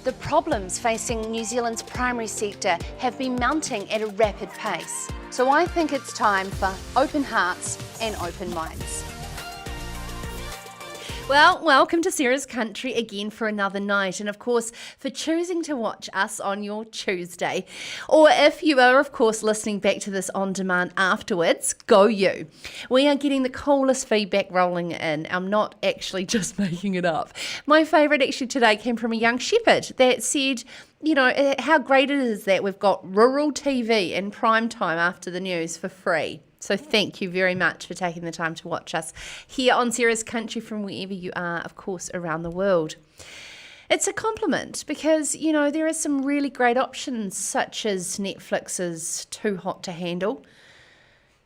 The problems facing New Zealand's primary sector have been mounting at a rapid pace. So I think it's time for open hearts and open minds. Well, welcome to Sarah's Country again for another night, and of course for choosing to watch us on your Tuesday. Or if you are of course listening back to this on demand afterwards, go you. We are getting the coolest feedback rolling in. I'm not actually just making it up. My favourite actually today came from a young shepherd that said, you know, how great it is that we've got rural TV in prime time after the news for free. So thank you very much for taking the time to watch us here on Sarah's Country from wherever you are, of course, around the world. It's a compliment because, you know, there are some really great options such as Netflix's Too Hot to Handle.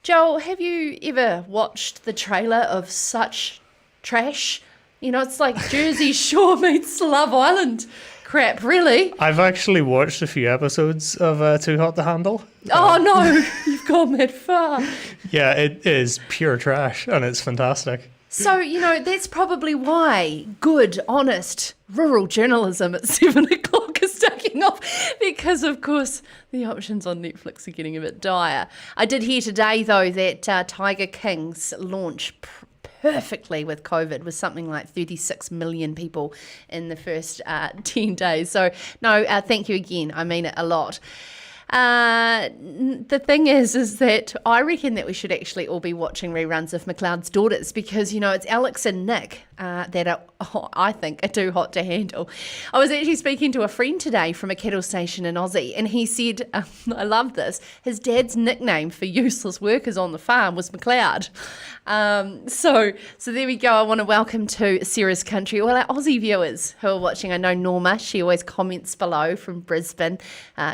Joel, have you ever watched the trailer of such trash? You know, it's like Jersey Shore meets Love Island. Crap, really? I've actually watched a few episodes of Too Hot to Handle. Oh no, you've gone that far. Yeah, it is pure trash and it's fantastic. So, you know, that's probably why good, honest, rural journalism at 7 o'clock is taking off because, of course, the options on Netflix are getting a bit dire. I did hear today, though, that Tiger King's launch perfectly with COVID was something like 36 million people in the first 10 days. So, no, thank you again. I mean it a lot. The thing is that I reckon that we should actually all be watching reruns of McLeod's Daughters because, you know, it's Alex and Nick that are, I think, are too hot to handle. I was actually speaking to a friend today from a cattle station in Aussie and he said, I love this, his dad's nickname for useless workers on the farm was McLeod. So there we go. I want to welcome to Sarah's Country all our Aussie viewers who are watching. I know Norma, she always comments below from Brisbane.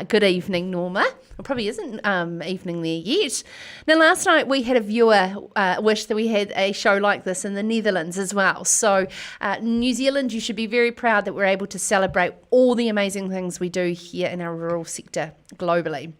Good evening, Norma. It probably isn't evening there yet. Now, last night we had a viewer wish that we had a show like this in the Netherlands as well. So New Zealand, you should be very proud that we're able to celebrate all the amazing things we do here in our rural sector globally.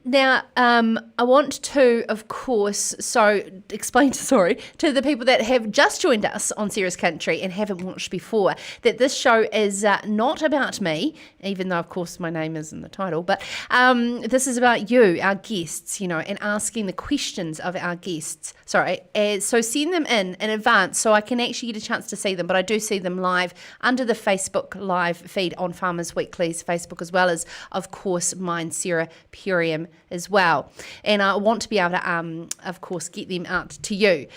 Now, I want to, of course, explain to the people that have just joined us on Sarah's Country and haven't watched before, that this show is not about me, even though, of course, my name is in the title, but this is about you, our guests, you know, and asking the questions of our guests. So send them in advance so I can actually get a chance to see them, but I do see them live under the Facebook live feed on Farmers Weekly's Facebook, as well as, of course, mine, Sarah Perriam, as well, and I want to be able to of course get them out to you.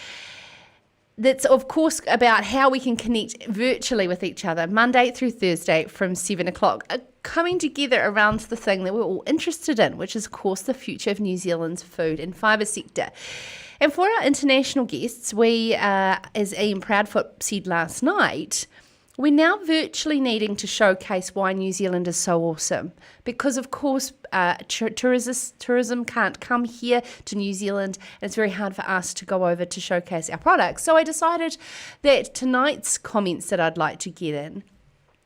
That's of course about how we can connect virtually with each other Monday through Thursday from 7 o'clock, coming together around the thing that we're all interested in, which is of course the future of New Zealand's food and fibre sector. And for our international guests, we as Ian Proudfoot said last night, we're now virtually needing to showcase why New Zealand is so awesome because, of course, tourism can't come here to New Zealand and it's very hard for us to go over to showcase our products. So I decided that tonight's comments that I'd like to get in,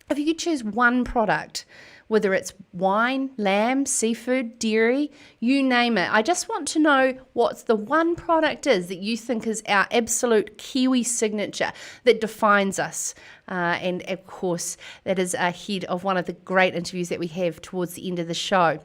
if you could choose one product, whether it's wine, lamb, seafood, dairy, you name it. I just want to know what the one product is that you think is our absolute Kiwi signature that defines us. And of course, that is ahead of one of the great interviews that we have towards the end of the show.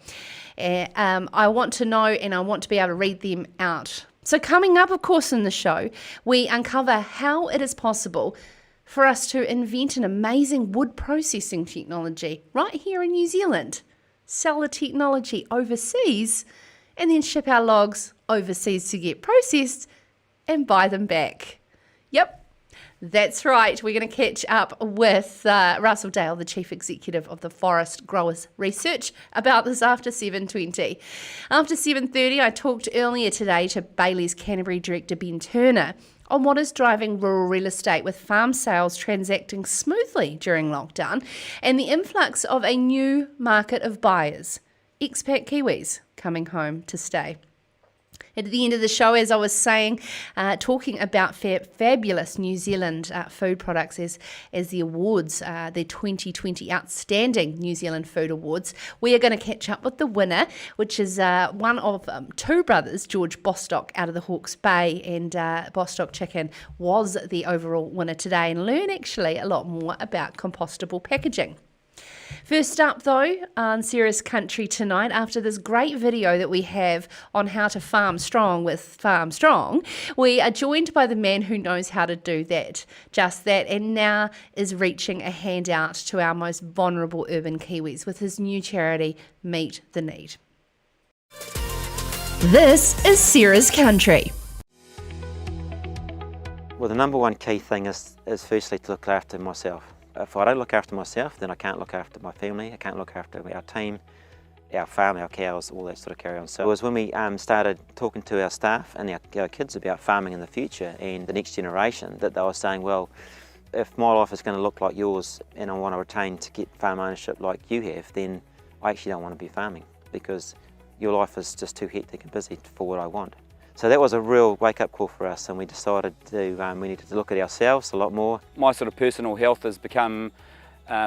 I want to know and I want to be able to read them out. So coming up, of course, in the show, we uncover how it is possible for us to invent an amazing wood processing technology right here in New Zealand, sell the technology overseas, and then ship our logs overseas to get processed and buy them back. Yep, that's right. We're going to catch up with Russell Dale, the Chief Executive of the Forest Growers Research, about this after 7:20. After 7:30, I talked earlier today to Bayleys Canterbury Director Ben Turner on what is driving rural real estate with farm sales transacting smoothly during lockdown and the influx of a new market of buyers, expat Kiwis coming home to stay. At the end of the show, as I was saying, talking about fabulous New Zealand food products as the awards, the 2020 Outstanding New Zealand Food Awards, we are going to catch up with the winner, which is one of two brothers, George Bostock out of the Hawke's Bay, and Bostock Chicken was the overall winner today, and learn actually a lot more about compostable packaging. First up, though, on Sarah's Country tonight, after this great video that we have on how to farm strong with Farm Strong, we are joined by the man who knows how to do that, just that, and now is reaching a hand out to our most vulnerable urban Kiwis with his new charity, Meet the Need. This is Sarah's Country. Well, the number one key thing is firstly to look after myself. If I don't look after myself, then I can't look after my family, I can't look after our team, our farm, our cows, all that sort of carry on. So it was when we started talking to our staff and our kids about farming in the future and the next generation that they were saying, well, if my life is going to look like yours and I want to retain to get farm ownership like you have, then I actually don't want to be farming because your life is just too hectic and busy for what I want. So that was a real wake-up call for us, and we decided we needed to look at ourselves a lot more. My sort of personal health has become,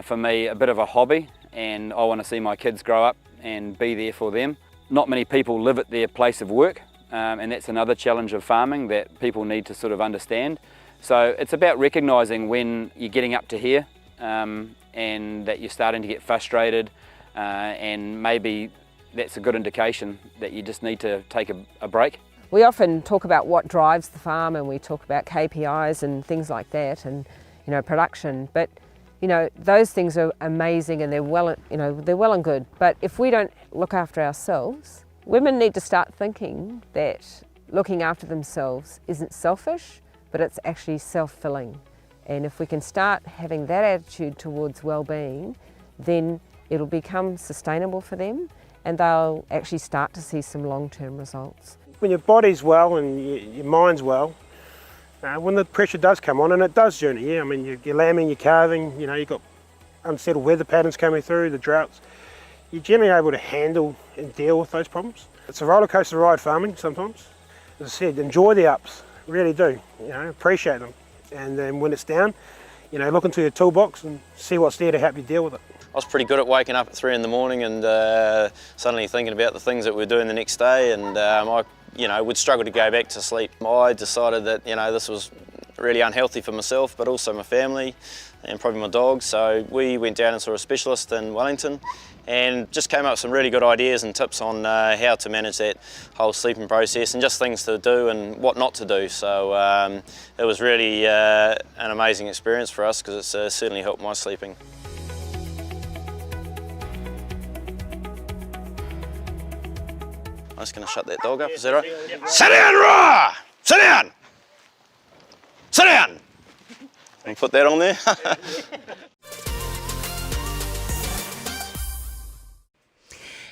for me, a bit of a hobby, and I want to see my kids grow up and be there for them. Not many people live at their place of work, and that's another challenge of farming that people need to sort of understand. So it's about recognising when you're getting up to here and that you're starting to get frustrated, and maybe that's a good indication that you just need to take a break. We often talk about what drives the farm, and we talk about KPIs and things like that, and production. But those things are amazing, and they're well and good. But if we don't look after ourselves, women need to start thinking that looking after themselves isn't selfish, but it's actually self-filling. And if we can start having that attitude towards well-being, then it'll become sustainable for them, and they'll actually start to see some long-term results. When your body's well and your mind's well, when the pressure does come on, and it does during the year, I mean, you're lambing, you're calving, you've got unsettled weather patterns coming through, the droughts, you're generally able to handle and deal with those problems. It's a roller coaster ride farming sometimes. As I said, enjoy the ups, really do, appreciate them. And then when it's down, look into your toolbox and see what's there to help you deal with it. I was pretty good at waking up at 3 in the morning and suddenly thinking about the things that we're doing the next day, and I would struggle to go back to sleep. I decided that this was really unhealthy for myself, but also my family and probably my dog. So we went down and saw a specialist in Wellington and just came up with some really good ideas and tips on how to manage that whole sleeping process and just things to do and what not to do. So it was really an amazing experience for us because it's certainly helped my sleeping. I'm just going to shut that dog up, is that right? Sit down, Ra! Sit down! Sit down! Can you put that on there?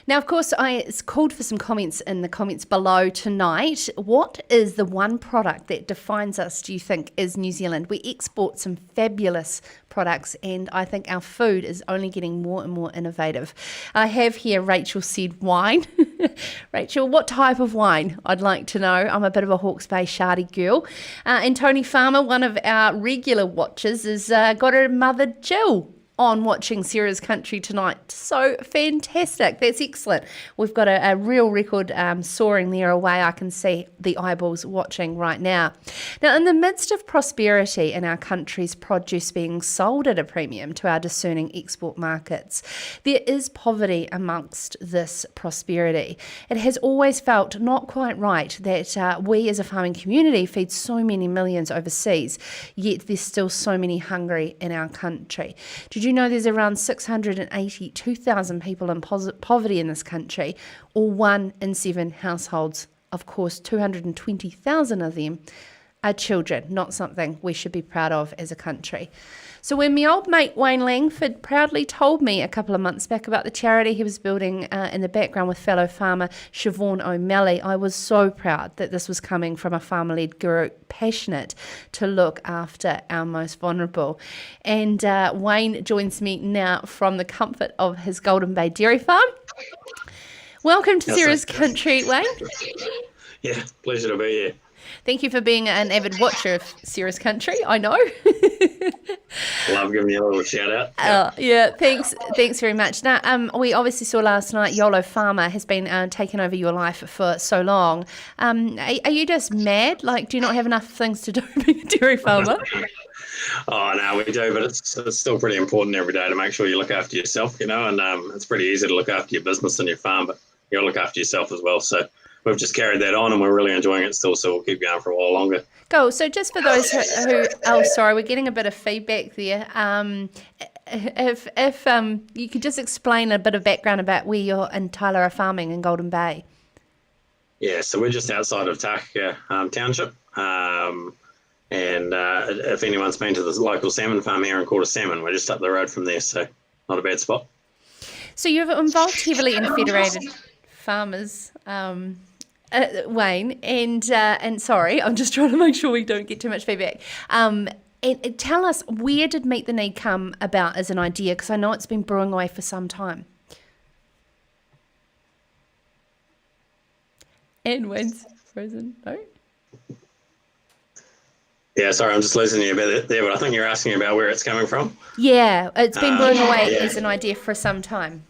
Now, of course, I called for some comments in the comments below tonight. What is the one product that defines us, do you think, as New Zealand? We export some fabulous products, and I think our food is only getting more and more innovative. I have here, Rachel said wine. Rachel, what type of wine? I'd like to know. I'm a bit of a Hawke's Bay Shardy girl. And Tony Farmer, one of our regular watchers, has got her mother Jill on watching Sarah's Country tonight. So fantastic. That's excellent. We've got a real record soaring there away. I can see the eyeballs watching right now. Now, in the midst of prosperity in our country's produce being sold at a premium to our discerning export markets, there is poverty amongst this prosperity. It has always felt not quite right that we as a farming community feed so many millions overseas, yet there's still so many hungry in our country. Did you know there's around 682,000 people in poverty in this country, or 1 in 7 households? Of course, 220,000 of them are children, not something we should be proud of as a country. So when my old mate Wayne Langford proudly told me a couple of months back about the charity he was building in the background with fellow farmer Siobhan O'Malley, I was so proud that this was coming from a farmer-led group passionate to look after our most vulnerable. And Wayne joins me now from the comfort of his Golden Bay dairy farm. Welcome to Sarah's Country, Wayne. Yeah, pleasure to be here. Thank you for being an avid watcher of Sarah's Country. I know. Love giving you a little shout out. Yeah, thanks very much. Now, we obviously saw last night YOLO Farmer has been taking over your life for so long. Are you just mad? Like, do you not have enough things to do being a dairy farmer? Oh, no, we do, but it's still pretty important every day to make sure you look after yourself, and it's pretty easy to look after your business and your farm, but you got to look after yourself as well. So we've just carried that on and we're really enjoying it still, so we'll keep going for a while longer. Cool. So just for those who oh, sorry, we're getting a bit of feedback there. If you could just explain a bit of background about where you and Tyler are farming in Golden Bay. Yeah, so we're just outside of Takaka Township. And if anyone's been to the local salmon farm here in Quarter Salmon, we're just up the road from there, so not a bad spot. So you're involved heavily in federated farmers, Wayne, and sorry, I'm just trying to make sure we don't get too much feedback. And tell us, where did Meet the Need come about as an idea? Because I know it's been brewing away for some time. And Wayne's frozen. No? Yeah, sorry, I'm just losing you a bit there, but I think you're asking about where it's coming from. Yeah, it's been brewing away as an idea for some time.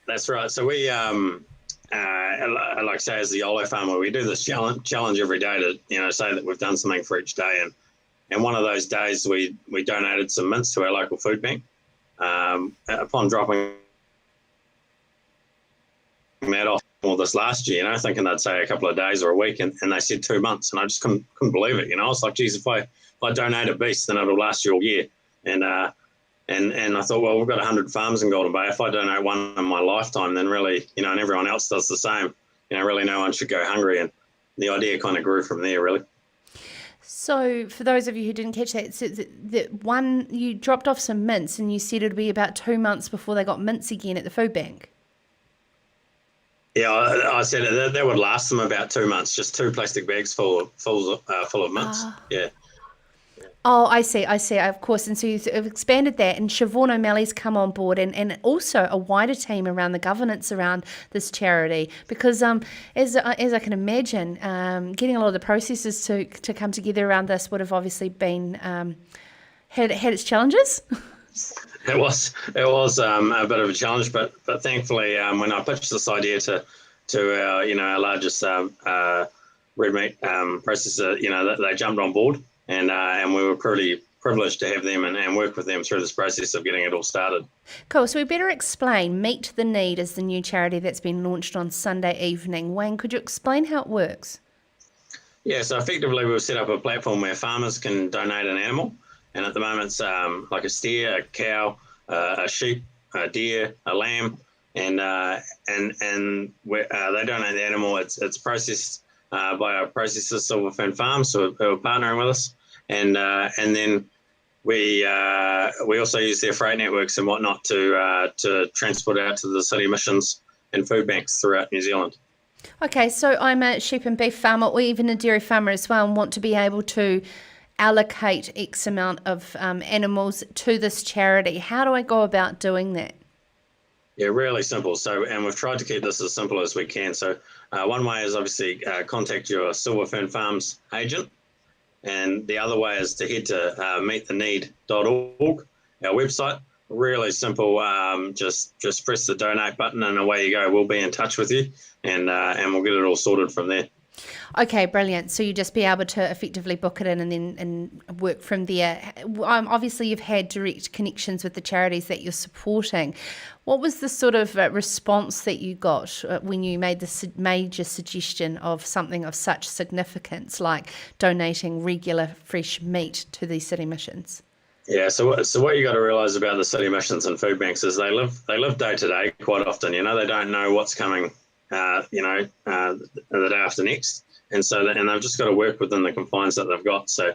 That's right. So we, like I say, as the YOLO farmer, we do this challenge every day to, say that we've done something for each day. And one of those days we donated some mince to our local food bank. Upon dropping that off this last year, thinking they'd say a couple of days or a week, and they said 2 months, and I just couldn't believe it. I was like, geez, if I donate a beast, then it'll last you all year. And I thought, well, we've got 100 farms in Golden Bay. If I donate one in my lifetime, then really, and everyone else does the same, really no one should go hungry. And the idea kind of grew from there, really. So for those of you who didn't catch that, so that one, you dropped off some mince and you said it'd be about 2 months before they got mince again at the food bank. Yeah, I said that would last them about 2 months, just 2 plastic bags full of mince. Yeah. Oh, I see, of course. And so you've expanded that, and Siobhan O'Malley's come on board, and also a wider team around the governance around this charity, because as I can imagine, getting a lot of the processes to come together around this would have obviously been had its challenges. It was a bit of a challenge, but thankfully, when I pitched this idea to our largest red meat processor, they jumped on board, and we were pretty privileged to have them and work with them through this process of getting it all started. Cool. So we better explain. Meet the Need is the new charity that's been launched on Sunday evening. Wayne, could you explain how it works? Yeah. So effectively, we've set up a platform where farmers can donate an animal. And at the moment, it's like a steer, a cow, a sheep, a deer, a lamb, and they donate the animal. It's processed by our processor, Silverfin Farms, who are partnering with us, and then we also use their freight networks and whatnot to transport out to the city missions and food banks throughout New Zealand. Okay, so I'm a sheep and beef farmer, or even a dairy farmer as well, and want to be able to allocate X amount of animals to this charity. How do I go about doing that? Yeah, really simple. And we've tried to keep this as simple as we can. So one way is obviously contact your Silverfin Farms agent. And the other way is to head to meettheneed.org, our website. Really simple. Just press the donate button and away you go. We'll be in touch with you and we'll get it all sorted from there. Okay, brilliant. So you just be able to effectively book it in and work from there. Obviously, you've had direct connections with the charities that you're supporting. What was the sort of response that you got when you made the major suggestion of something of such significance, like donating regular fresh meat to these city missions? Yeah, so what you got to realise about the city missions and food banks is they live day to day quite often. They don't know what's coming. The day after next, and they've just got to work within the confines that they've got. So,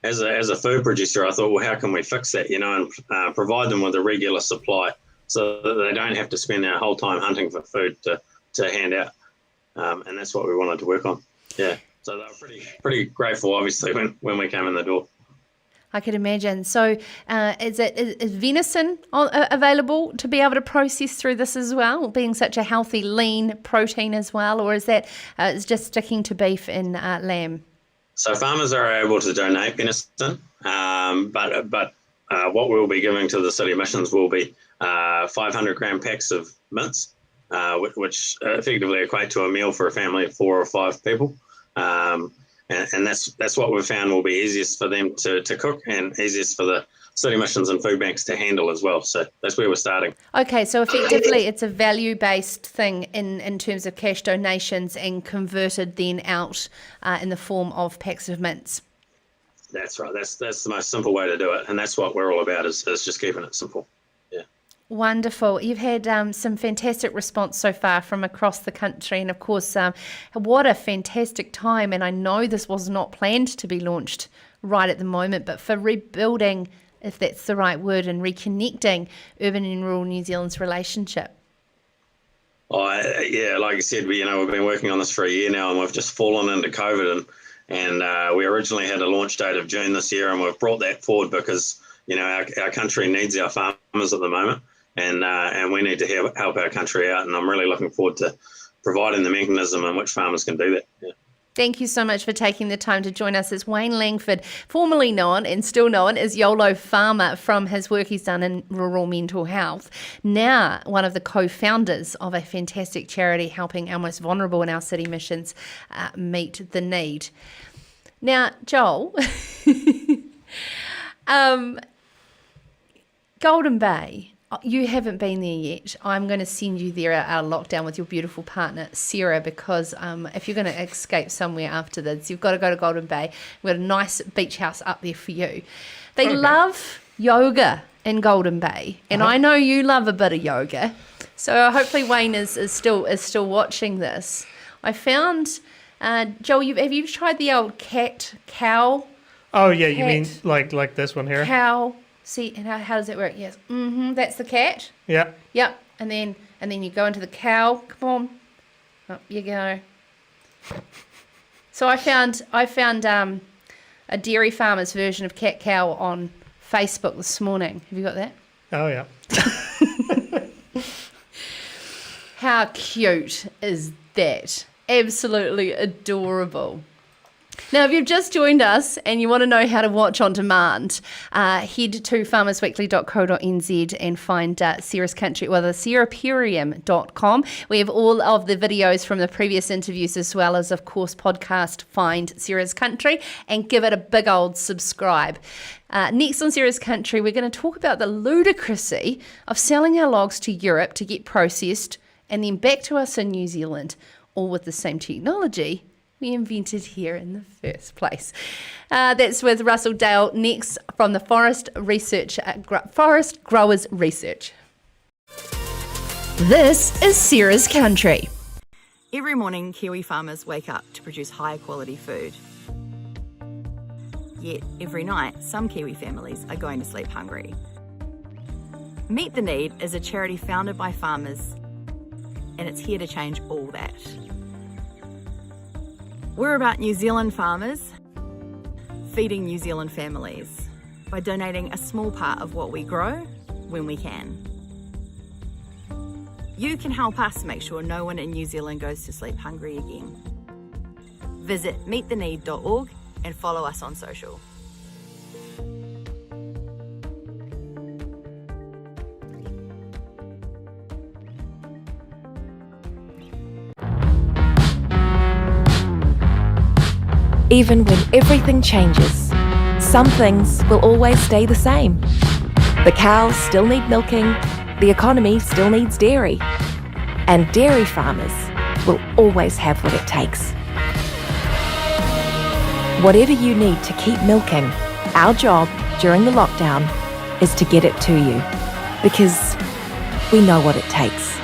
as a food producer, I thought, well, how can we fix that? And provide them with a regular supply, so that they don't have to spend their whole time hunting for food to hand out. And that's what we wanted to work on. Yeah. So they were pretty grateful, obviously, when we came in the door. I could imagine. So is venison available to be able to process through this as well, being such a healthy, lean protein as well, or is that it's just sticking to beef and lamb? So farmers are able to donate venison, but what we'll be giving to the city missions will be 500 gram packs of mince, which effectively equate to a meal for a family of 4 or 5 people. And that's what we've found will be easiest for them to cook and easiest for the city missions and food banks to handle as well. So that's where we're starting. Okay, so effectively it's a value-based thing in terms of cash donations and converted then out in the form of packs of mince. That's right. That's the most simple way to do it. And that's what we're all about is just keeping it simple. Yeah. Wonderful. You've had some fantastic response so far from across the country. And of course, what a fantastic time. And I know this was not planned to be launched right at the moment, but for rebuilding, if that's the right word, and reconnecting urban and rural New Zealand's relationship. Yeah, like I said, we've been working on this for a year now, and we've just fallen into COVID. And we originally had a launch date of June this year, and we've brought that forward because, our country needs our farmers at the moment. And we need to help our country out, and I'm really looking forward to providing the mechanism in which farmers can do that. Yeah. Thank you so much for taking the time to join us. It's Wayne Langford, formerly known and still known as YOLO Farmer from his work he's done in rural mental health. Now one of the co-founders of a fantastic charity helping our most vulnerable in our city missions meet the need. Now, Joel, Golden Bay. You haven't been there yet. I'm going to send you there out of lockdown with your beautiful partner, Sarah, because if you're going to escape somewhere after this, you've got to go to Golden Bay. We've got a nice beach house up there for you. They love yoga in Golden Bay, and I know you love a bit of yoga. So hopefully Wayne is still watching this. I found, Joel, have you tried the old cow? Oh, yeah, you mean like this one here? Cow. See, and how does it work? Yes. That's the cat. Yeah. Yep. And then you go into the cow. Come on. Up you go. So I found a dairy farmer's version of cat cow on Facebook this morning. Have you got that? Oh, yeah. How cute is that? Absolutely adorable. Now, if you've just joined us and you want to know how to watch on demand, head to farmersweekly.co.nz and find Sarah's Country, sarahperriam.com. We have all of the videos from the previous interviews as well as, of course, podcast Find Sarah's Country, and give it a big old subscribe. Next on Sarah's Country, we're going to talk about the ludicrousy of selling our logs to Europe to get processed and then back to us in New Zealand, all with the same technology we invented here in the first place. That's with Russell Dale next from the Forest Growers Research. This is Sarah's Country. Every morning, Kiwi farmers wake up to produce high quality food. Yet every night, some Kiwi families are going to sleep hungry. Meet the Need is a charity founded by farmers, and it's here to change all that. We're about New Zealand farmers feeding New Zealand families by donating a small part of what we grow when we can. You can help us make sure no one in New Zealand goes to sleep hungry again. Visit meettheneed.org and follow us on social. Even when everything changes, some things will always stay the same. The cows still need milking, the economy still needs dairy, and dairy farmers will always have what it takes. Whatever you need to keep milking, our job during the lockdown is to get it to you, because we know what it takes.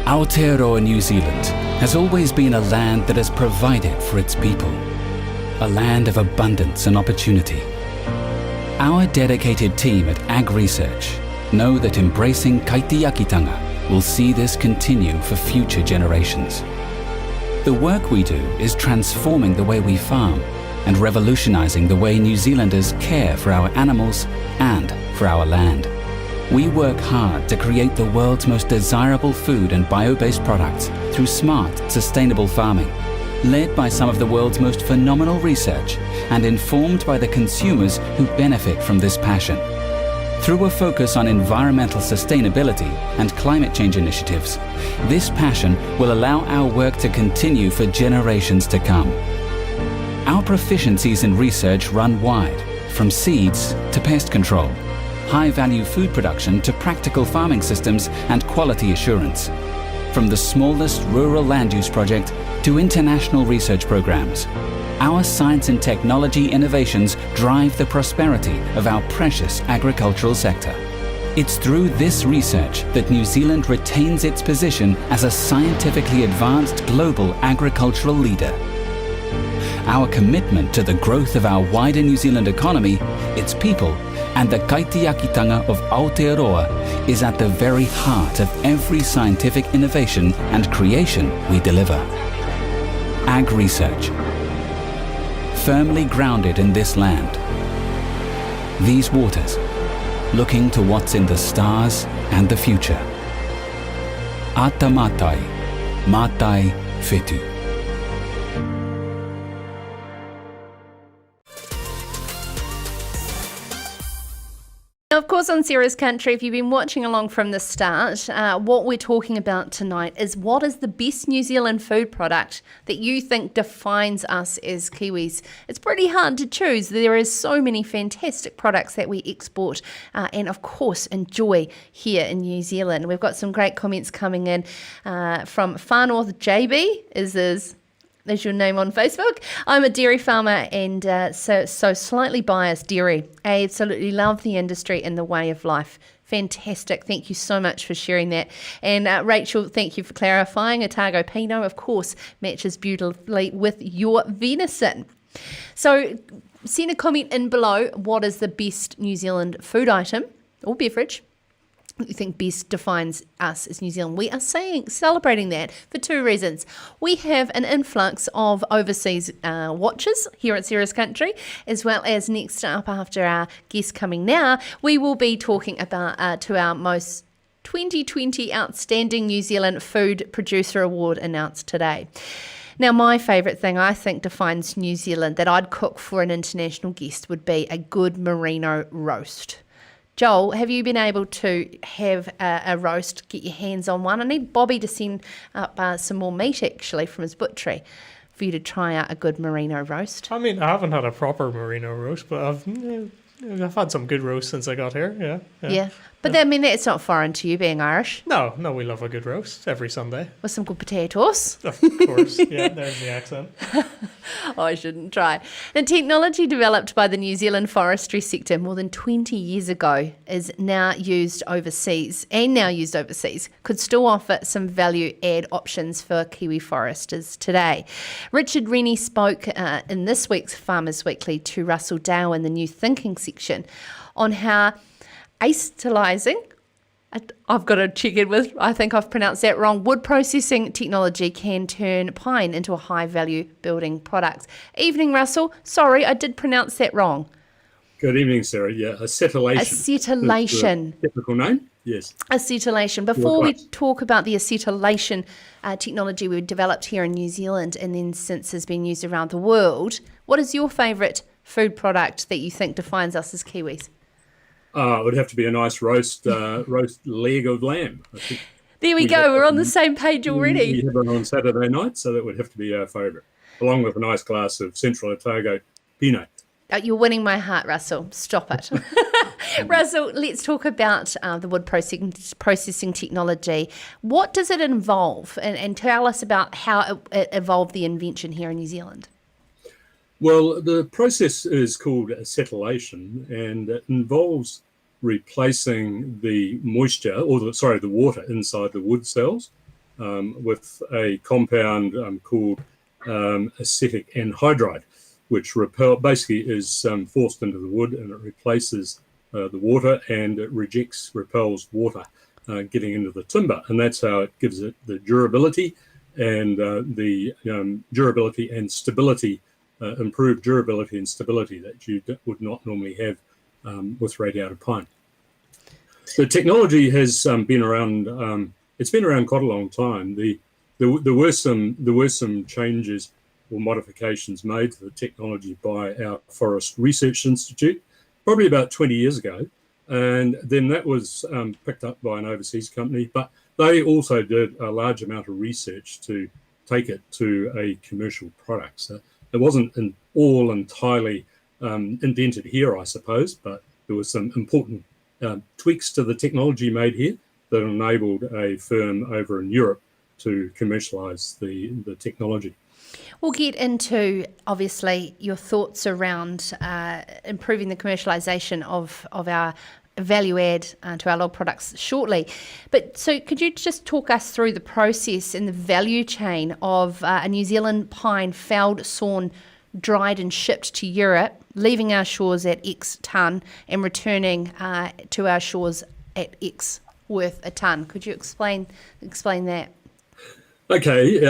Aotearoa, New Zealand has always been a land that has provided for its people, a land of abundance and opportunity. Our dedicated team at Ag Research know that embracing kaitiakitanga will see this continue for future generations. The work we do is transforming the way we farm and revolutionizing the way New Zealanders care for our animals and for our land. We work hard to create the world's most desirable food and bio-based products through smart, sustainable farming, led by some of the world's most phenomenal research and informed by the consumers who benefit from this passion. Through a focus on environmental sustainability and climate change initiatives, this passion will allow our work to continue for generations to come. Our proficiencies in research run wide, from seeds to pest control, high-value food production to practical farming systems and quality assurance. From the smallest rural land use project to international research programs, our science and technology innovations drive the prosperity of our precious agricultural sector. It's through this research that New Zealand retains its position as a scientifically advanced global agricultural leader. Our commitment to the growth of our wider New Zealand economy, its people, and the kaitiakitanga of Aotearoa is at the very heart of every scientific innovation and creation we deliver. Ag Research, firmly grounded in this land, these waters, looking to what's in the stars and the future. Ata matai, matai whetu. Now, of course, on Sarah's Country, if you've been watching along from the start, what we're talking about tonight is what is the best New Zealand food product that you think defines us as Kiwis. It's pretty hard to choose. There is so many fantastic products that we export and, of course, enjoy here in New Zealand. We've got some great comments coming in from Far North JB. There's your name on Facebook. I'm a dairy farmer and so slightly biased dairy. I absolutely love the industry and the way of life. Fantastic. Thank you so much for sharing that. And Rachel, thank you for clarifying. Otago Pinot, of course, matches beautifully with your venison. So send a comment in below. What is the best New Zealand food item or beverage you think best defines us as New Zealand? We are celebrating that for two reasons. We have an influx of overseas watchers here at Sarah's Country, as well as next up after our guest coming now, we will be talking about to our most 2020 Outstanding New Zealand Food Producer Award announced today. Now, my favourite thing I think defines New Zealand that I'd cook for an international guest would be a good merino roast. Joel, have you been able to have a roast, get your hands on one? I need Bobby to send up some more meat, actually, from his butchery for you to try out a good merino roast. I mean, I haven't had a proper merino roast, but I've had some good roast since I got here, yeah. But I mean, that's not foreign to you being Irish. No, we love a good roast every Sunday. With some good potatoes. Of course, yeah, there's the accent. I shouldn't try. The technology developed by the New Zealand forestry sector more than 20 years ago is now used overseas, could still offer some value add options for Kiwi foresters today. Richard Rennie spoke in this week's Farmers Weekly to Russell Dale in the New Thinking section on how acetylizing, I've got to check in with, I think I've pronounced that wrong, wood processing technology can turn pine into a high value building product. Evening, Russell. Sorry, I did pronounce that wrong. Good evening, Sarah. Yeah, acetylation. Acetylation. Typical name? Yes. Acetylation. Before we talk about the acetylation technology we've developed here in New Zealand and then since has been used around the world, what is your favourite food product that you think defines us as Kiwis? It would have to be a nice roast leg of lamb. I think there we go. We're on the same page already. We have it on Saturday night, so that would have to be our favourite, along with a nice glass of Central Otago Pinot. You're winning my heart, Russell. Stop it. Russell, let's talk about the wood processing technology. What does it involve? And tell us about how it evolved the invention here in New Zealand. Well, the process is called acetylation, and it involves replacing the moisture, the water inside the wood cells with a compound called acetic anhydride, which basically is forced into the wood, and it replaces the water, and it repels water getting into the timber, and that's how it gives it the durability and durability and stability, improved durability and stability that you would not normally have with radiated pine. The technology has been around. It's been around quite a long time. There were some changes or modifications made to the technology by our Forest Research Institute, probably about 20 years ago, and then that was picked up by an overseas company. But they also did a large amount of research to take it to a commercial product. So it wasn't all entirely invented here, I suppose, but there were some important tweaks to the technology made here that enabled a firm over in Europe to commercialise the technology. We'll get into, obviously, your thoughts around improving the commercialisation of our value add to our log products shortly. But so could you just talk us through the process and the value chain of a New Zealand pine felled, sawn, dried and shipped to Europe, leaving our shores at X tonne and returning to our shores at X worth a tonne? Could you explain that? Okay,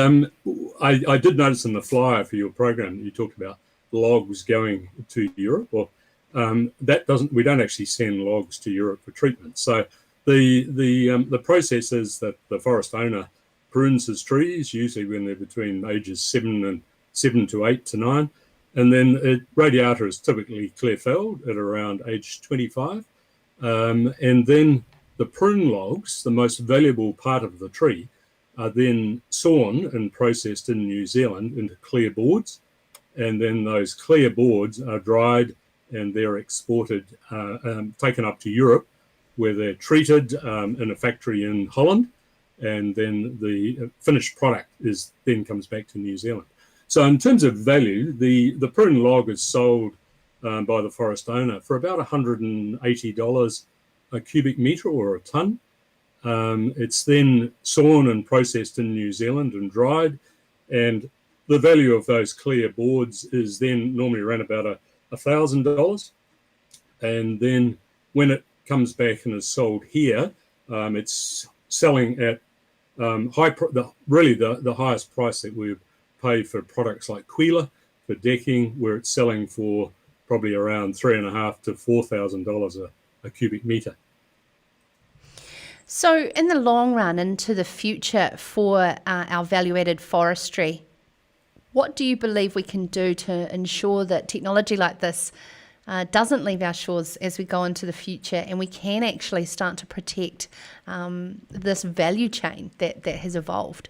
I did notice in the flyer for your program that you talked about logs going to Europe. Well, we don't actually send logs to Europe for treatment. So the process is that the forest owner prunes his trees, usually when they're between ages 7 to 8 to 9, and then radiata is typically clear felled at around age 25, and then the prune logs, the most valuable part of the tree, are then sawn and processed in New Zealand into clear boards, and then those clear boards are dried and they're exported, taken up to Europe, where they're treated in a factory in Holland, and then the finished product then comes back to New Zealand. So in terms of value, the prune log is sold by the forest owner for about $180 a cubic metre or a tonne. It's then sawn and processed in New Zealand and dried, and the value of those clear boards is then normally around about $1,000. And then when it comes back and is sold here, it's selling at the highest price that we've paid for products like Quila for decking, where it's selling for probably around $3,500 to $4,000 a cubic metre. So in the long run, into the future for our value-added forestry, what do you believe we can do to ensure that technology like this doesn't leave our shores as we go into the future, and we can actually start to protect this value chain that has evolved?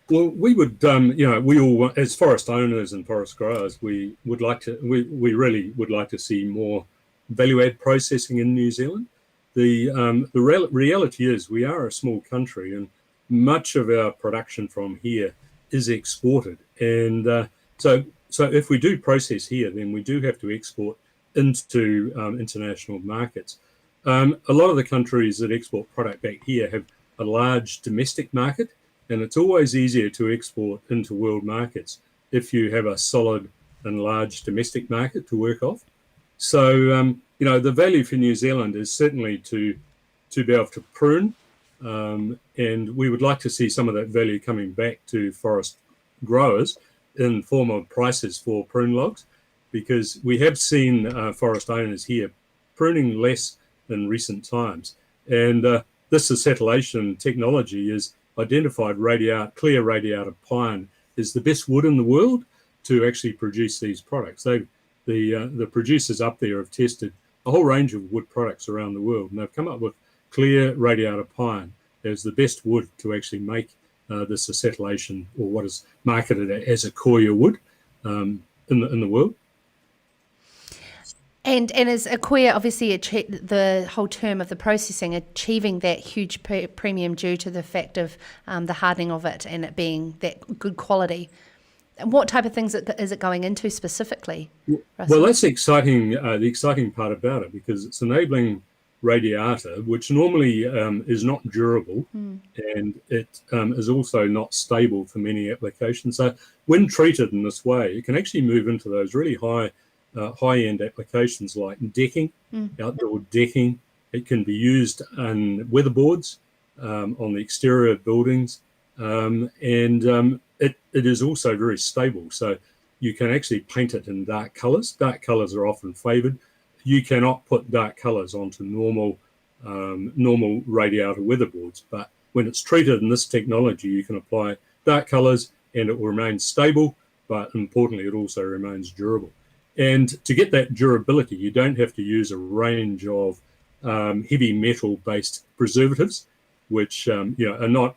Well, we would, we all, as forest owners and forest growers, we really would like to see more value-add processing in New Zealand. The reality is we are a small country, and much of our production from here is exported. And so if we do process here, then we do have to export into international markets. A lot of the countries that export product back here have a large domestic market, and it's always easier to export into world markets if you have a solid and large domestic market to work off. So, the value for New Zealand is certainly to be able to prune, and we would like to see some of that value coming back to forest growers in form of prices for prune logs, because we have seen forest owners here pruning less in recent times. And this acetylation technology has identified clear radiata pine is the best wood in the world to actually produce these products. The producers up there have tested a whole range of wood products around the world, and they've come up with clear radiata pine as the best wood to actually make this acetylation, or what is marketed as a Koya wood in the world. And as Akoya, obviously the whole term of the processing, achieving that huge premium due to the fact of the hardening of it and it being that good quality. What type of things is it going into specifically, Russell? Well, that's exciting. The exciting part about it, because it's enabling radiata, which normally is not durable, and it is also not stable for many applications. So when treated in this way, it can actually move into those really high-end applications like decking, outdoor decking. It can be used on weatherboards, on the exterior of buildings, and it is also very stable. So you can actually paint it in dark colours. Dark colours are often favoured. You cannot put dark colours onto normal radiata weatherboards, but when it's treated in this technology, you can apply dark colours and it will remain stable, but importantly, it also remains durable. And to get that durability, you don't have to use a range of heavy metal-based preservatives, which are not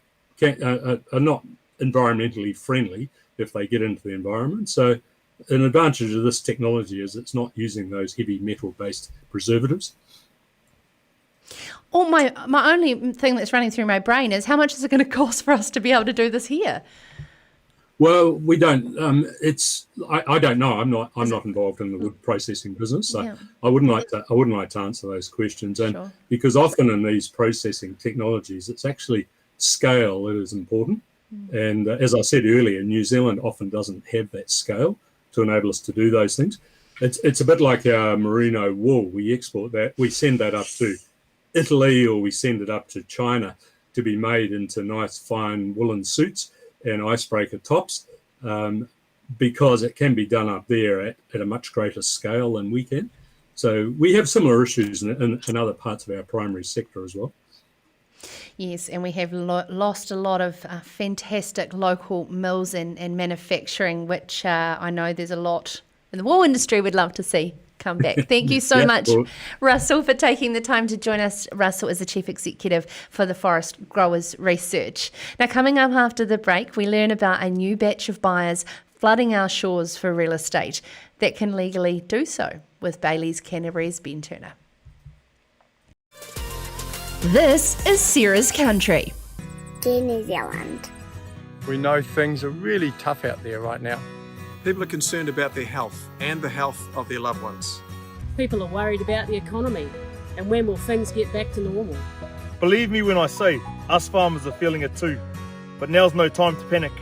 environmentally friendly if they get into the environment. So an advantage of this technology is it's not using those heavy metal-based preservatives. Oh, my only thing that's running through my brain is how much is it going to cost for us to be able to do this here? Well, we don't. I don't know. I'm not involved in the wood processing business, so I wouldn't like to answer those questions. And because often in these processing technologies, it's actually scale that is important. And as I said earlier, New Zealand often doesn't have that scale to enable us to do those things. It's a bit like our merino wool. We export that. We send that up to Italy, or we send it up to China to be made into nice fine woolen suits and icebreaker tops, because it can be done up there at a much greater scale than we can. So we have similar issues in other parts of our primary sector as well. Yes, and we have lost a lot of fantastic local mills and manufacturing, which I know there's a lot in the wool industry would love to see come back. Thank you so much, Russell, for taking the time to join us. Russell is the Chief Executive for the Forest Growers Research. Now, coming up after the break, we learn about a new batch of buyers flooding our shores for real estate that can legally do so with Bayleys Canterbury's Ben Turner. This is Sarah's Country. Dear New Zealand. We know things are really tough out there right now. People are concerned about their health and the health of their loved ones. People are worried about the economy and when will things get back to normal. Believe me when I say, us farmers are feeling it too. But now's no time to panic.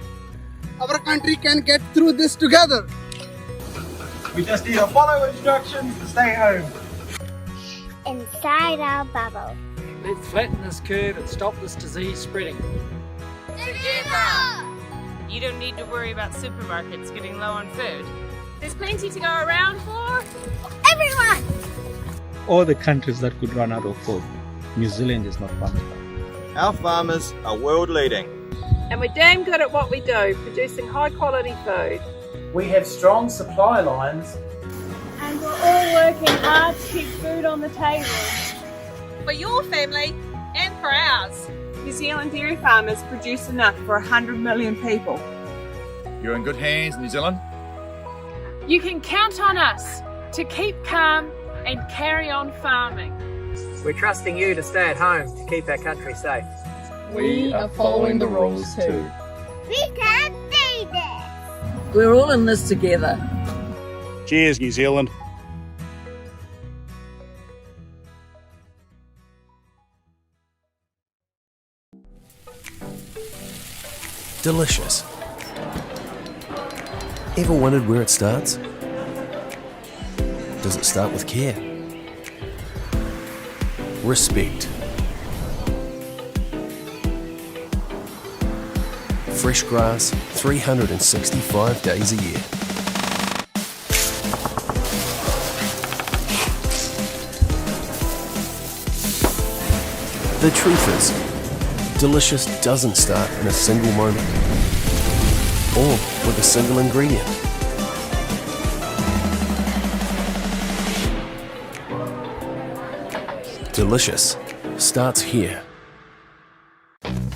Our country can get through this together. We just need to follow instructions and stay home. Inside our bubble. Let's flatten this curve and stop this disease spreading. Together! You don't need to worry about supermarkets getting low on food. There's plenty to go around for everyone! All the countries that could run out of food, New Zealand is not one of them. Our farmers are world leading. And we're damn good at what we do, producing high quality food. We have strong supply lines. And we're all working hard to keep food on the table. for your family and for ours. New Zealand dairy farmers produce enough for 100 million people. You're in good hands, New Zealand. You can count on us to keep calm and carry on farming. We're trusting you to stay at home to keep our country safe. We are following the rules too. We can do this. We're all in this together. Cheers, New Zealand. Delicious. Ever wondered where it starts? Does it start with care? Respect. Fresh grass, 365 days a year. The truth is, delicious doesn't start in a single moment or with a single ingredient. Delicious starts here.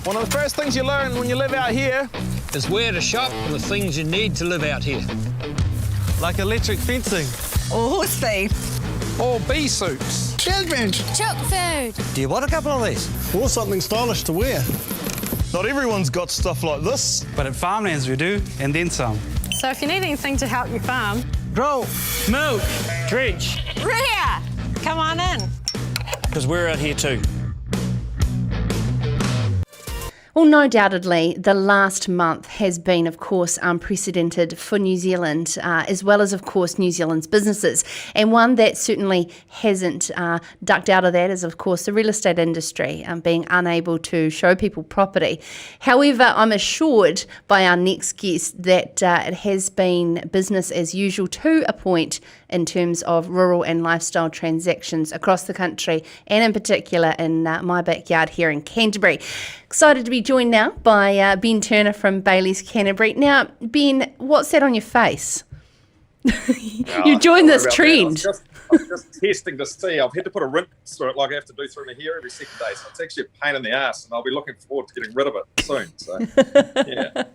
One of the first things you learn when you live out here is where to shop for the things you need to live out here. like electric fencing, or horse feed, or bee suits, children, chook food. Do you want a couple of these? or something stylish to wear. Not everyone's got stuff like this, but at Farmlands we do, and then some. So if you need anything to help you farm, grow, milk, drench, rear, come on in. because we're out here too. Well, no doubtedly, the last month has been, of course, unprecedented for New Zealand, as well as, of course, New Zealand's businesses. And one that certainly hasn't ducked out of that is, of course, the real estate industry, being unable to show people property. However, I'm assured by our next guest that it has been business as usual to a point in terms of rural and lifestyle transactions across the country, and in particular in my backyard here in Canterbury. Excited to be joined now by Ben Turner from Bayleys Canterbury. Now, Ben, what's that on your face? You joined this trend. I was just testing to see. I've had to put a rinse through it like I have to do through my hair every second day. So it's actually a pain in the ass, and I'll be looking forward to getting rid of it soon. So, yeah.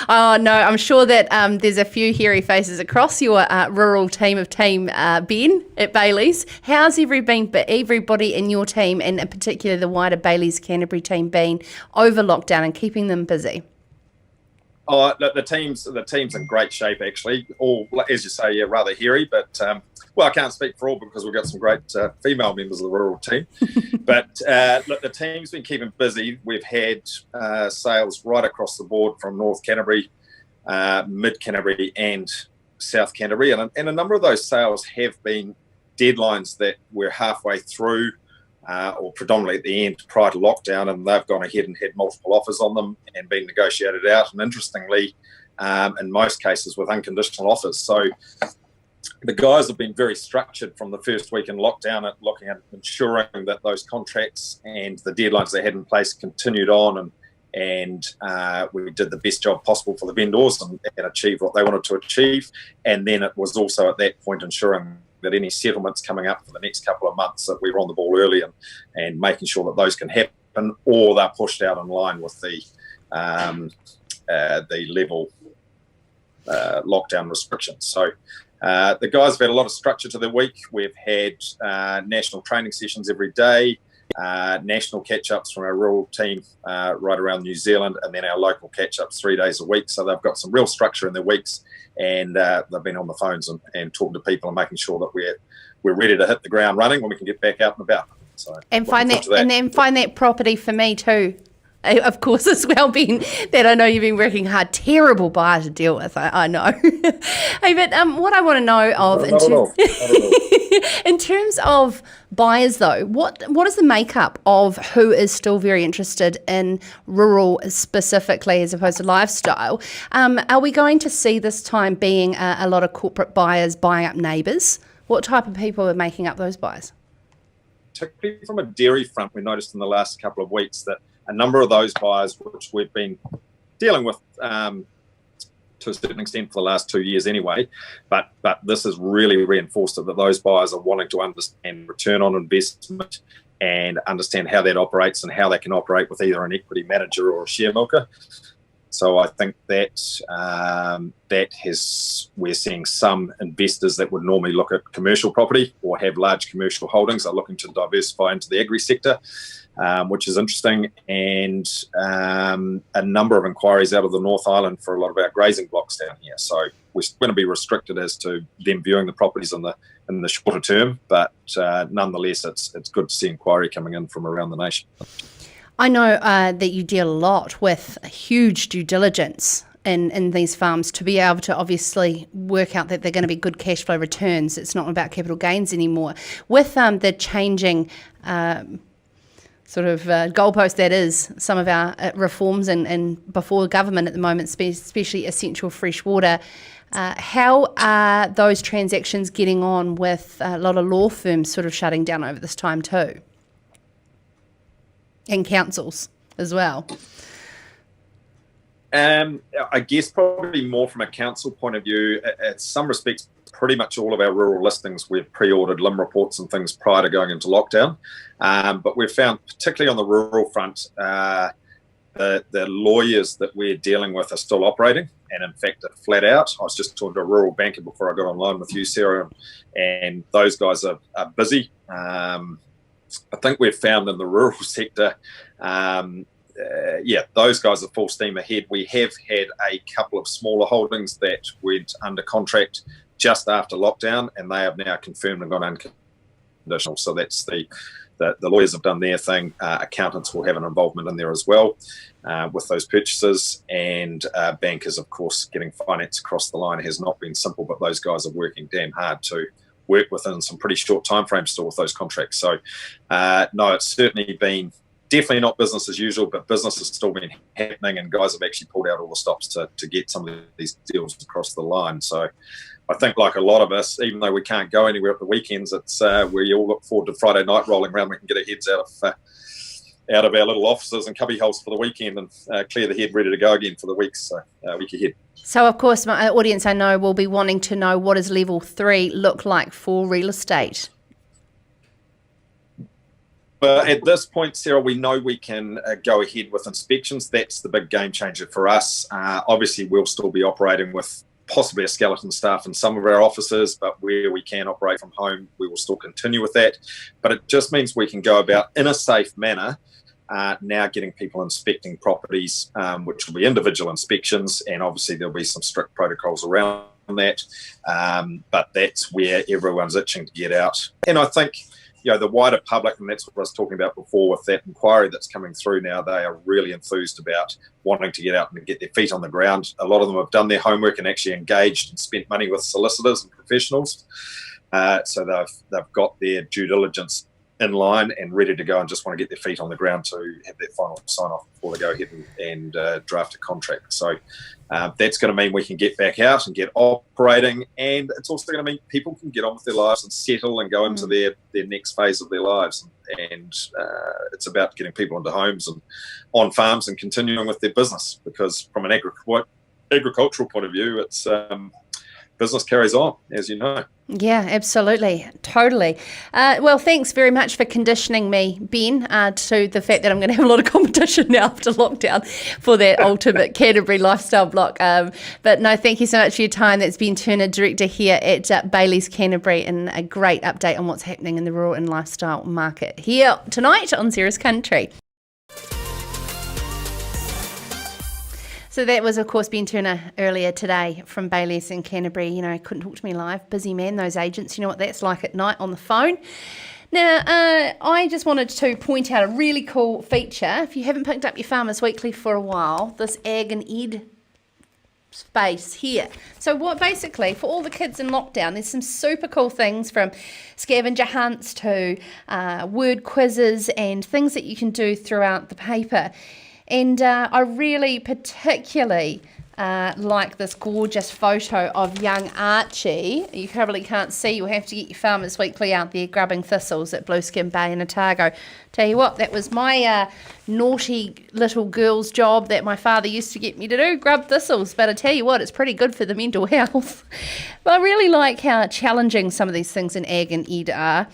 Oh, no, I'm sure that there's a few hairy faces across your rural team, Ben, at Bayleys. How's everybody in your team, and in particular the wider Bayleys Canterbury team, been over lockdown and keeping them busy? Oh, the team's in great shape, actually. All, as you say, yeah, rather hairy, but well, I can't speak for all because we've got some great female members of the rural team. But look, the team's been keeping busy. We've had sales right across the board from North Canterbury, Mid Canterbury, and South Canterbury, and a number of those sales have been deadlines that we're halfway through. Or predominantly at the end prior to lockdown, and they've gone ahead and had multiple offers on them and been negotiated out. And interestingly, in most cases with unconditional offers. So the guys have been very structured from the first week in lockdown at looking at ensuring that those contracts and the deadlines they had in place continued on, and we did the best job possible for the vendors and achieved what they wanted to achieve. And then it was also at that point ensuring that any settlements coming up for the next couple of months that we were on the ball early and making sure that those can happen, or they're pushed out in line with the level lockdown restrictions. So the guys have had a lot of structure to their week. We've had national training sessions every day, national catch-ups from our rural team right around New Zealand, and then our local catch-ups 3 days a week. So they've got some real structure in their weeks, and they've been on the phones and talking to people and making sure that we're ready to hit the ground running when we can get back out and about. So and find that property for me too. Of course, as well, Ben, that I know you've been working hard. Terrible buyer to deal with, I know. Hey, but what I want to know of in terms of buyers, though, what is the makeup of who is still very interested in rural specifically as opposed to lifestyle? Are we going to see this time being a lot of corporate buyers buying up neighbours? What type of people are making up those buyers? Particularly from a dairy front, we noticed in the last couple of weeks that a number of those buyers, which we've been dealing with to a certain extent for the last 2 years anyway, but this has really reinforced it, that those buyers are wanting to understand return on investment and understand how that operates and how they can operate with either an equity manager or a share milker. So I think that we're seeing some investors that would normally look at commercial property or have large commercial holdings are looking to diversify into the agri sector, which is interesting, and a number of inquiries out of the North Island for a lot of our grazing blocks down here. So we're going to be restricted as to them viewing the properties in the shorter term, but nonetheless, it's good to see inquiry coming in from around the nation. I know that you deal a lot with huge due diligence in these farms to be able to obviously work out that they're going to be good cash flow returns. It's not about capital gains anymore. With the changing goalpost that is some of our reforms and before government at the moment, especially essential fresh water, how are those transactions getting on with a lot of law firms sort of shutting down over this time too? And councils as well. I guess probably more from a council point of view. In some respects, pretty much all of our rural listings, we've pre-ordered LIM reports and things prior to going into lockdown. But we've found, particularly on the rural front, the lawyers that we're dealing with are still operating, and in fact are flat out. I was just talking to a rural banker before I got online with you, Sarah, and those guys are busy. I think we've found in the rural sector, those guys are full steam ahead. We have had a couple of smaller holdings that went under contract just after lockdown, and they have now confirmed and gone unconditional. So that's the the lawyers have done their thing. Accountants will have an involvement in there as well with those purchases, and bankers, of course, getting finance across the line has not been simple, but those guys are working damn hard to work within some pretty short time frames still with those contracts. So no, it's certainly been definitely not business as usual, but business has still been happening, and guys have actually pulled out all the stops to get some of these deals across the line. So I think, like a lot of us, even though we can't go anywhere at the weekends, it's where you all look forward to Friday night rolling around. We can get our heads out of our little offices and cubby holes for the weekend and clear the head, ready to go again for the week ahead. So, of course, my audience, I know, will be wanting to know, what does level 3 look like for real estate? But at this point, Sarah, we know we can go ahead with inspections. That's the big game changer for us. Obviously, we'll still be operating with possibly a skeleton staff in some of our offices, but where we can operate from home, we will still continue with that. But it just means we can go about in a safe manner now getting people inspecting properties, which will be individual inspections, and obviously there'll be some strict protocols around that. But that's where everyone's itching to get out. And I think, the wider public, and that's what I was talking about before with that inquiry that's coming through now, they are really enthused about wanting to get out and get their feet on the ground. A lot of them have done their homework and actually engaged and spent money with solicitors and professionals. So they've got their due diligence in line and ready to go and just want to get their feet on the ground to have their final sign-off before they go ahead and draft a contract. So that's going to mean we can get back out and get operating, and it's also going to mean people can get on with their lives and settle and go into their next phase of their lives. And it's about getting people into homes and on farms and continuing with their business, because from an agricultural point of view, it's business carries on, as you know. Yeah, absolutely. Totally. Well, thanks very much for conditioning me, Ben, to the fact that I'm going to have a lot of competition now after lockdown for that ultimate Canterbury lifestyle block. But no, thank you so much for your time. That's Ben Turner, Director here at Bayleys Canterbury, and a great update on what's happening in the rural and lifestyle market here tonight on Sarah's Country. So that was, of course, Ben Turner earlier today from Bayleys in Canterbury. Couldn't talk to me live. Busy man, those agents. You know what that's like at night on the phone. Now, I just wanted to point out a really cool feature. If you haven't picked up your Farmers Weekly for a while, this Ag and Ed space here. So what basically, for all the kids in lockdown, there's some super cool things, from scavenger hunts to word quizzes and things that you can do throughout the paper. And I really particularly like this gorgeous photo of young Archie. You probably can't see. You'll have to get your Farmers Weekly out there grubbing thistles at Blueskin Bay in Otago. Tell you what, that was my naughty little girl's job that my father used to get me to do, grub thistles. But I tell you what, it's pretty good for the mental health. But I really like how challenging some of these things in Ag and Ed are.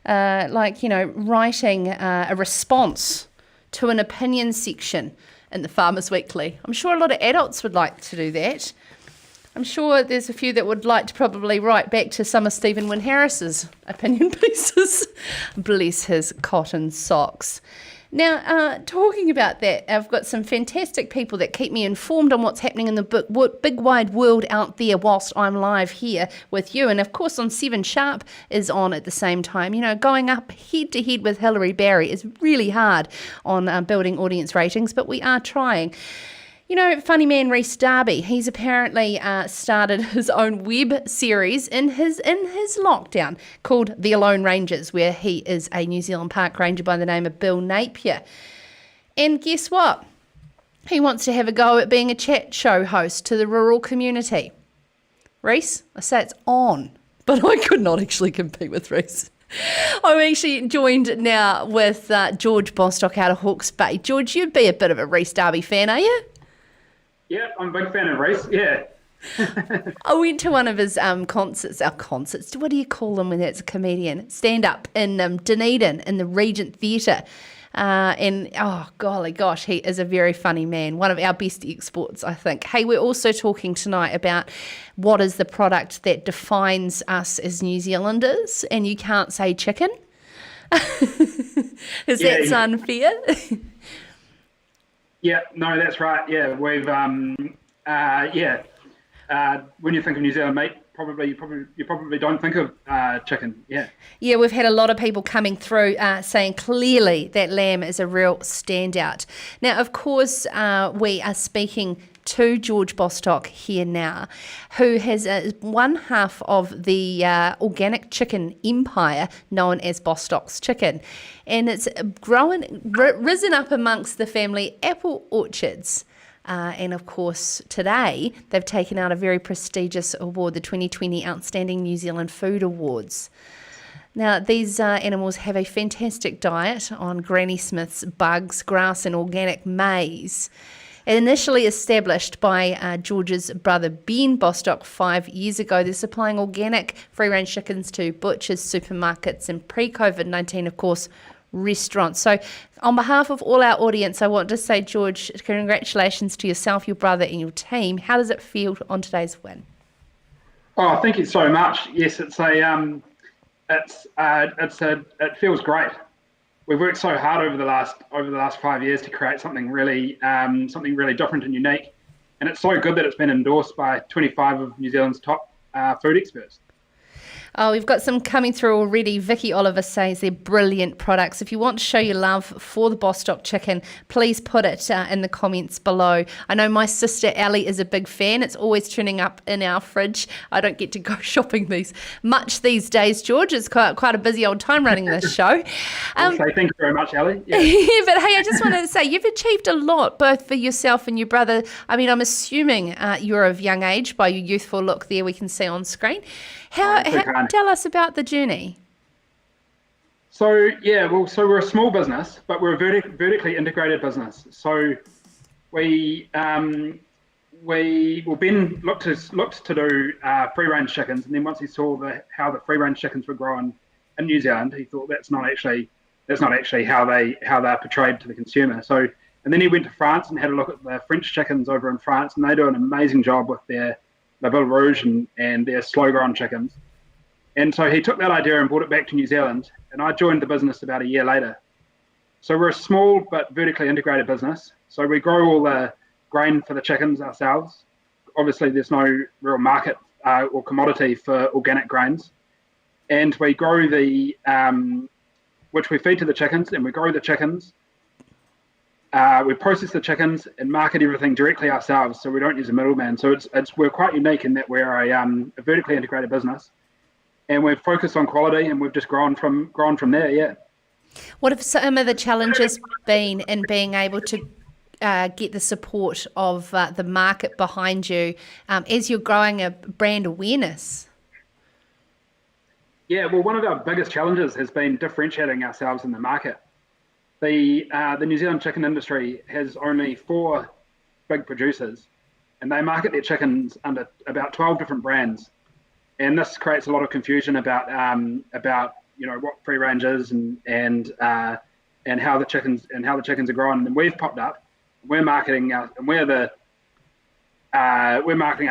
Writing a response to an opinion section in the Farmers Weekly. I'm sure a lot of adults would like to do that. I'm sure there's a few that would like to probably write back to some of Stephen Wynne Harris's opinion pieces. Bless his cotton socks. Now, talking about that, I've got some fantastic people that keep me informed on what's happening in the big wide world out there whilst I'm live here with you. And of course, on 7 Sharp is on at the same time. Going up head to head with Hilary Barry is really hard on building audience ratings, but we are trying. Funny man Rhys Darby, he's apparently started his own web series in his lockdown called The Alone Rangers, where he is a New Zealand park ranger by the name of Bill Napier. And guess what? He wants to have a go at being a chat show host to the rural community. Rhys, I say it's on, but I could not actually compete with Rhys. I'm actually joined now with George Bostock out of Hawke's Bay. George, you'd be a bit of a Rhys Darby fan, are you? Yeah, I'm a big fan of Rhys, yeah. I went to one of his concerts. What do you call them when that's a comedian? Stand-up in Dunedin in the Regent Theatre. And, oh, golly gosh, he is a very funny man. One of our best exports, I think. Hey, we're also talking tonight about what is the product that defines us as New Zealanders, and you can't say chicken. Is that unfair? Yeah, no, that's right. Yeah, we've, when you think of New Zealand meat, you probably don't think of chicken. Yeah. Yeah, we've had a lot of people coming through saying clearly that lamb is a real standout. Now, of course, we are speaking to George Bostock here now, who has one half of the organic chicken empire known as Bostock's Chicken. And it's risen up amongst the family apple orchards. And of course, today they've taken out a very prestigious award, the 2020 Outstanding New Zealand Food Awards. Now, these animals have a fantastic diet on Granny Smith's bugs, grass and organic maize. Initially established by George's brother Ben Bostock 5 years ago, they're supplying organic free-range chickens to butchers, supermarkets and pre-COVID-19, of course, restaurants. So on behalf of all our audience, I want to say, George, congratulations to yourself, your brother and your team. How does it feel on today's win? Oh, thank you so much. Yes, it feels great. We've worked so hard over the last 5 years to create something really different and unique, and it's so good that it's been endorsed by 25 of New Zealand's top food experts. Oh, we've got some coming through already. Vicky Oliver says they're brilliant products. If you want to show your love for the Bostock Chicken, please put it in the comments below. I know my sister Ellie is a big fan. It's always turning up in our fridge. I don't get to go shopping much these days, George. It's quite a busy old time running this show. So thank you very much, Ellie. Yeah. But hey, I just wanted to say you've achieved a lot, both for yourself and your brother. I mean, I'm assuming you're of young age by your youthful look there we can see on screen. Tell us about the journey. So we're a small business, but we're a vertically integrated business. So Ben looked to do free range chickens, and then once he saw how the free range chickens were growing in New Zealand, he thought that's not actually how they're portrayed to the consumer. So and then he went to France and had a look at the French chickens over in France, and they do an amazing job with their La Ville Rouge and their slow-grown chickens. And so he took that idea and brought it back to New Zealand, and I joined the business about a year later. So we're a small but vertically integrated business. So we grow all the grain for the chickens ourselves. Obviously, there's no real market or commodity for organic grains. And we grow which we feed to the chickens, and we grow the chickens. We process the chickens and market everything directly ourselves, so we don't use a middleman. So we're quite unique in that we're a vertically integrated business, and we've focused on quality, and we've just grown from there. Yeah. What have some of the challenges been in being able to get the support of the market behind you as you're growing a brand awareness? Yeah, well, one of our biggest challenges has been differentiating ourselves in the market. The New Zealand chicken industry has only 4 big producers, and they market their chickens under about 12 different brands, and this creates a lot of confusion about what free range is and how the chickens are grown. And we've popped up. We're marketing our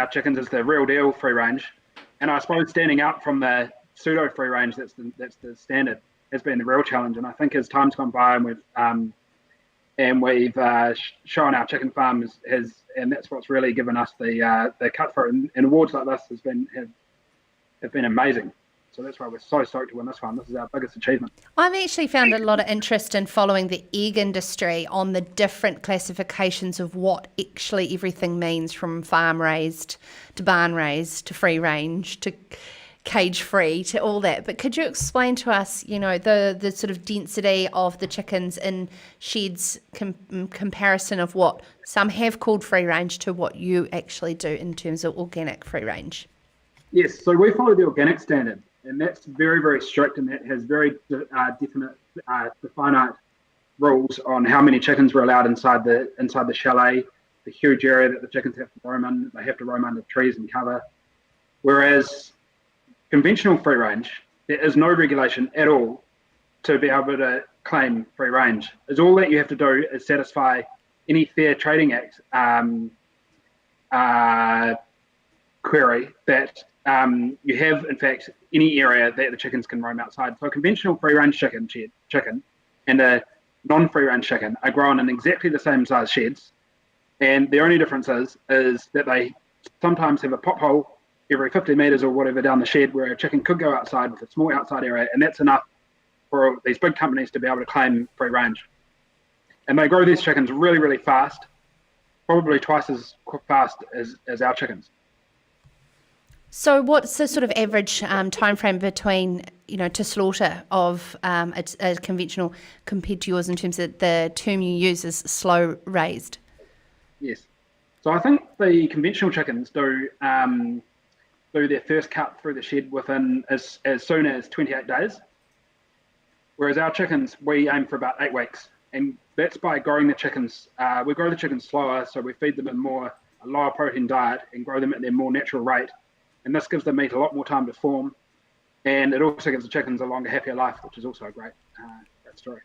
chickens as the real deal free range, and I suppose standing out from the pseudo free range that's the standard has been the real challenge. And I think as time's gone by and we've shown our chicken farm and that's what's really given us the cut for it. And awards like this have been amazing. So that's why we're so stoked to win this one. This is our biggest achievement. I've actually found a lot of interest in following the egg industry on the different classifications of what actually everything means, from farm raised to barn raised to free range to cage free to all that. But could you explain to us, the sort of density of the chickens in sheds comparison of what some have called free range to what you actually do in terms of organic free range? Yes, so we follow the organic standard, and that's very, very strict, and that has very definite, definite rules on how many chickens we're allowed inside the chalet, the huge area that the chickens have to roam in. They have to roam under trees and cover. Whereas conventional free range, there is no regulation at all to be able to claim free range. All that you have to do is satisfy any Fair Trading Act query that you have, in fact, any area that the chickens can roam outside. So a conventional free range chicken and a non-free range chicken are grown in exactly the same size sheds, and the only difference is that sometimes have a pop hole every 50 metres or whatever down the shed where a chicken could go outside with a small outside area, and that's enough for these big companies to be able to claim free range. And they grow these chickens really, really fast, probably twice as fast as our chickens. So what's the sort of average time frame between, to slaughter of a conventional compared to yours in terms of the term you use is slow raised? Yes. So I think the conventional chickens do their first cut through the shed within as soon as 28 days. Whereas our chickens, we aim for about 8 weeks. And that's by growing the chickens. We grow the chickens slower, so we feed them a lower protein diet and grow them at their more natural rate. And this gives the meat a lot more time to form. And it also gives the chickens a longer, happier life, which is also a great story.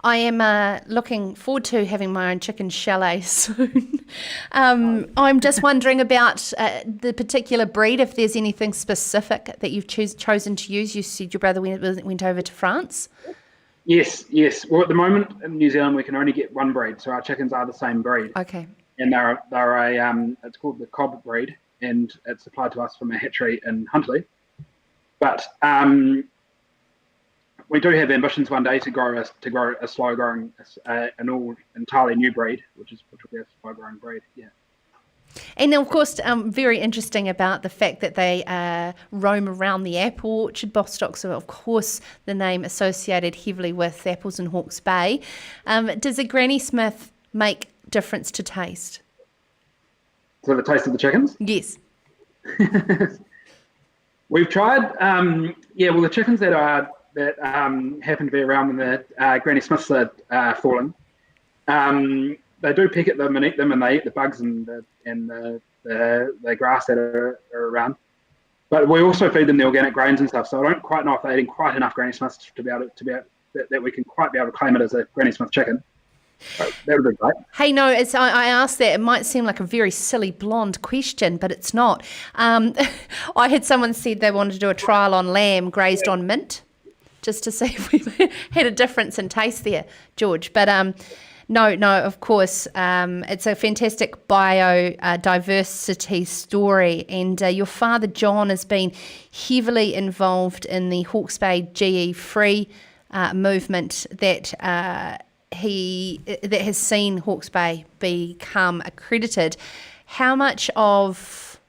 I am looking forward to having my own chicken chalet soon. I'm just wondering about the particular breed, if there's anything specific that you've chosen to use. You said your brother went over to France. Yes. Well, at the moment in New Zealand, we can only get one breed, so our chickens are the same breed. Okay. And they're it's called the Cobb breed, and it's supplied to us from a hatchery in Huntley. But we do have ambitions one day to grow a slow growing, an all entirely new breed, which will be a slow growing breed. Yeah. And of course, very interesting about the fact that they roam around the apple orchard, Bostock. So of course, the name associated heavily with apples in Hawke's Bay. Does a Granny Smith make difference to taste? So the taste of the chickens? Yes. We've tried. Well, the chickens that happen to be around when the Granny Smiths are falling, they do peck at them and eat them, and they eat the bugs and the grass that are around. But we also feed them the organic grains and stuff. So I don't quite know if they're eating quite enough Granny Smiths to be able that we can quite be able to claim it as a Granny Smith chicken. So that would be great. Hey, no, I asked that. It might seem like a very silly blonde question, but it's not. I had someone said they wanted to do a trial on lamb grazed on mint, just to see if we had a difference in taste there, George. But no, of course, it's a fantastic biodiversity story. And your father, John, has been heavily involved in the Hawke's Bay GE free movement that has seen Hawke's Bay become accredited. How much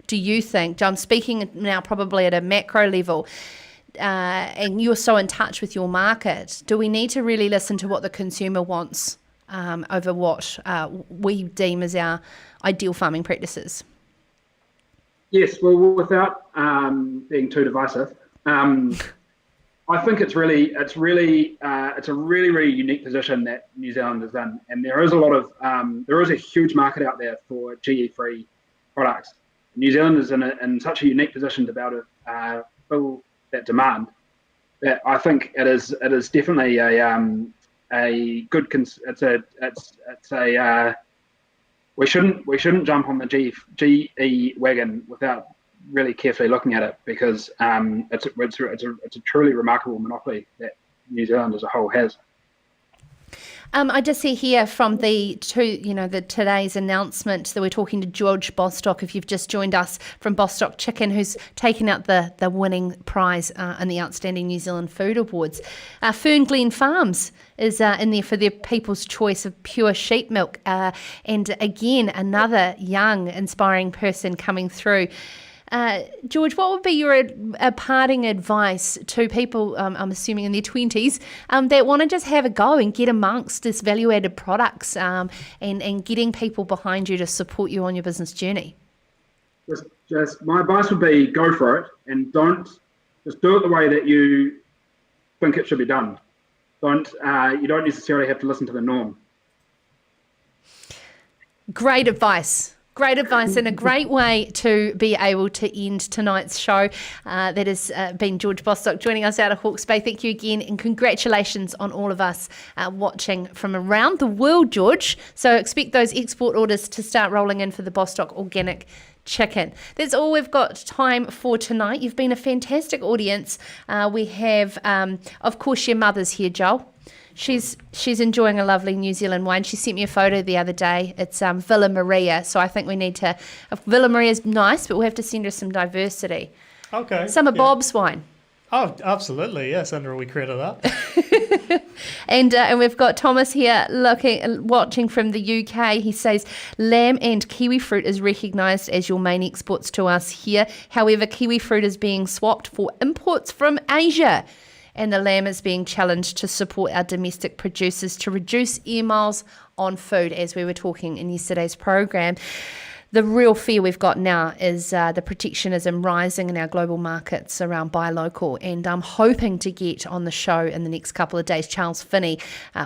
do you think, I'm speaking now probably at a macro level, and you're so in touch with your market, do we need to really listen to what the consumer wants over what we deem as our ideal farming practices? Yes, well, without being too divisive, I think it's a really unique position that New Zealand is in, and there is a huge market out there for GE-free products. New Zealand is in such a unique position to be able to fill that demand that I think it is definitely a good. We shouldn't jump on the GE wagon without really carefully looking at it, because it's a truly remarkable monopoly that New Zealand as a whole has. I just see here from the today's announcement that we're talking to George Bostock, if you've just joined us, from Bostock Chicken, who's taken out the winning prize in the Outstanding New Zealand Food Awards. Fern Glen Farms is in there for their People's Choice of Pure Sheep Milk. And again, another young, inspiring person coming through. George, what would be your parting advice to people, I'm assuming in their 20s, that want to just have a go and get amongst this value-added products and getting people behind you to support you on your business journey? Just my advice would be go for it, and just do it the way that you think it should be done. You don't necessarily have to listen to the norm. Great advice. Great advice and a great way to be able to end tonight's show. That has been George Bostock joining us out of Hawke's Bay. Thank you again, and congratulations on all of us watching from around the world, George. So expect those export orders to start rolling in for the Bostock Organic Chicken. That's all we've got time for tonight. You've been a fantastic audience. We have, of course, your mother's here, Joel. She's enjoying a lovely New Zealand wine. She sent me a photo the other day. It's Villa Maria, so I think we need to... Villa Maria's nice, but we'll have to send her some diversity. Okay. Some of Bob's wine. Oh, absolutely, yes, under a wee crate of that. And we've got Thomas here watching from the UK. He says, lamb and kiwi fruit is recognised as your main exports to us here. However, kiwi fruit is being swapped for imports from Asia. And the lamb is being challenged to support our domestic producers to reduce air miles on food, as we were talking in yesterday's program. The real fear we've got now is the protectionism rising in our global markets around buy local, and I'm hoping to get on the show in the next couple of days Charles Finney,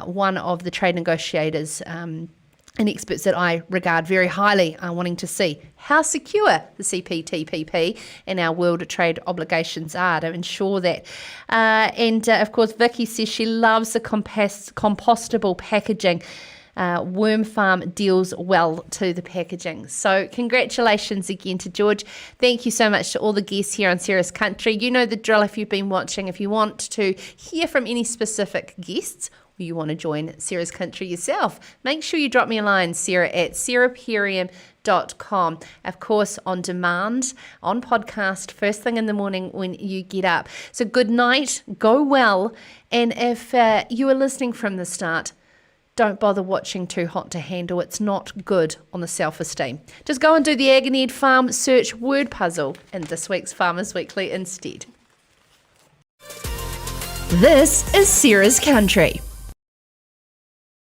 one of the trade negotiators and experts that I regard very highly, are wanting to see how secure the CPTPP and our world trade obligations are to ensure that. Of course, Vicky says she loves the compostable packaging. Worm Farm deals well to the packaging. So congratulations again to George. Thank you so much to all the guests here on Sarah's Country. You know the drill if you've been watching. If you want to hear from any specific guests, or you want to join Sarah's Country yourself, make sure you drop me a line, sarah@sarahperriam.com. Of course, on demand, on podcast, first thing in the morning when you get up. So good night, go well, and if you are listening from the start, don't bother watching Too Hot to Handle. It's not good on the self-esteem. Just go and do the Agony Ed Farm search word puzzle in this week's Farmers Weekly instead. This is Sarah's Country.